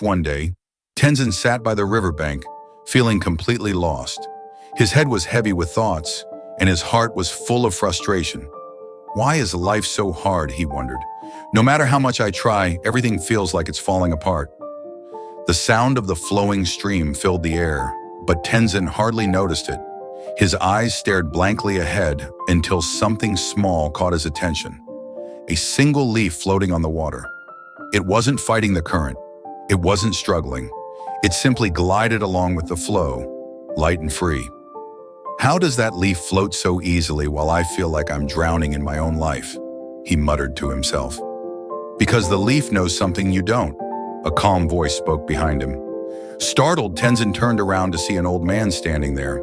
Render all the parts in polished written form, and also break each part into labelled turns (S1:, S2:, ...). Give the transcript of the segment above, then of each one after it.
S1: One day, Tenzin sat by the riverbank, feeling completely lost. His head was heavy with thoughts, and his heart was full of frustration. Why is life so hard, he wondered. No matter how much I try, everything feels like it's falling apart. The sound of the flowing stream filled the air, but Tenzin hardly noticed it. His eyes stared blankly ahead until something small caught his attention. A single leaf floating on the water. It wasn't fighting the current. It wasn't struggling. It simply glided along with the flow, light and free. How does that leaf float so easily while I feel like I'm drowning in my own life? He muttered to himself. Because the leaf knows something you don't. A calm voice spoke behind him. Startled, Tenzin turned around to see an old man standing there.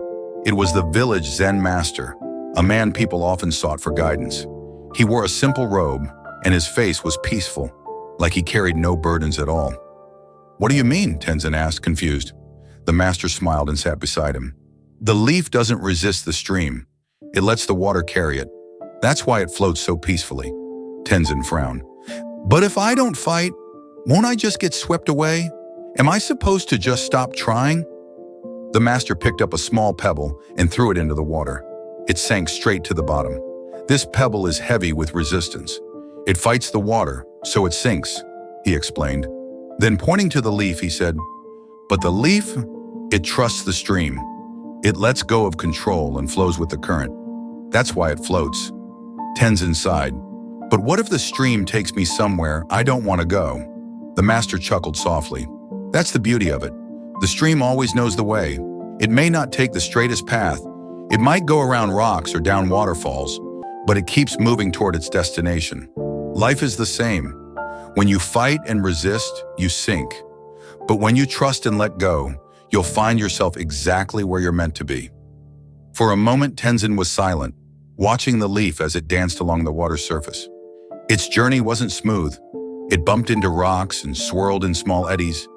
S1: It was the village Zen master, a man people often sought for guidance. He wore a simple robe, and his face was peaceful, like he carried no burdens at all. What do you mean? Tenzin asked, confused. The master smiled and sat beside him. The leaf doesn't resist the stream. It lets the water carry it. That's why it floats so peacefully. Tenzin frowned. But if I don't fight, won't I just get swept away? Am I supposed to just stop trying? The master picked up a small pebble and threw it into the water. It sank straight to the bottom. This pebble is heavy with resistance. It fights the water, so it sinks, he explained. Then pointing to the leaf, he said, but the leaf, it trusts the stream. It lets go of control and flows with the current. That's why it floats. Tenzin sighed. But what if the stream takes me somewhere I don't want to go? The master chuckled softly. That's the beauty of it. The stream always knows the way. It may not take the straightest path. It might go around rocks or down waterfalls, but it keeps moving toward its destination. Life is the same. When you fight and resist, you sink. But when you trust and let go, you'll find yourself exactly where you're meant to be. For a moment, Tenzin was silent, watching the leaf as it danced along the water's surface. Its journey wasn't smooth. It bumped into rocks and swirled in small eddies,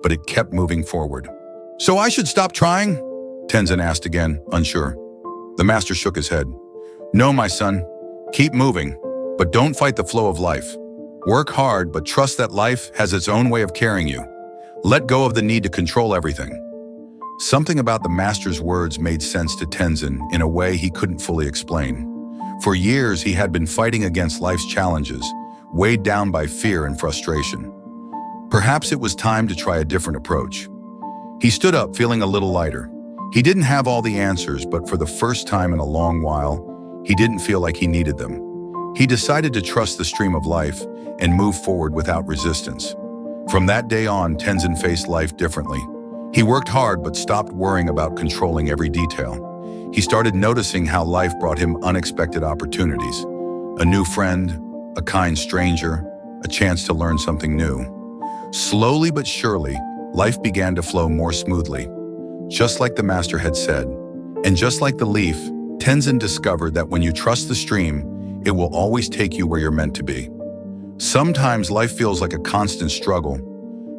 S1: but it kept moving forward. So I should stop trying? Tenzin asked again, unsure. The master shook his head. No, my son. Keep moving, but don't fight the flow of life. Work hard, but trust that life has its own way of carrying you. Let go of the need to control everything. Something about the master's words made sense to Tenzin in a way he couldn't fully explain. For years, he had been fighting against life's challenges, weighed down by fear and frustration. Perhaps it was time to try a different approach. He stood up, feeling a little lighter. He didn't have all the answers, but for the first time in a long while, he didn't feel like he needed them. He decided to trust the stream of life and move forward without resistance. From that day on, Tenzin faced life differently. He worked hard but stopped worrying about controlling every detail. He started noticing how life brought him unexpected opportunities. A new friend, a kind stranger, a chance to learn something new. Slowly but surely, life began to flow more smoothly, just like the master had said. And just like the leaf, Tenzin discovered that when you trust the stream, it will always take you where you're meant to be. Sometimes life feels like a constant struggle,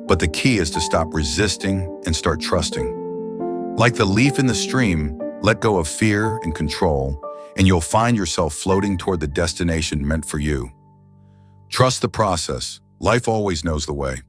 S1: but the key is to stop resisting and start trusting. Like the leaf in the stream, let go of fear and control, and you'll find yourself floating toward the destination meant for you. Trust the process. Life always knows the way.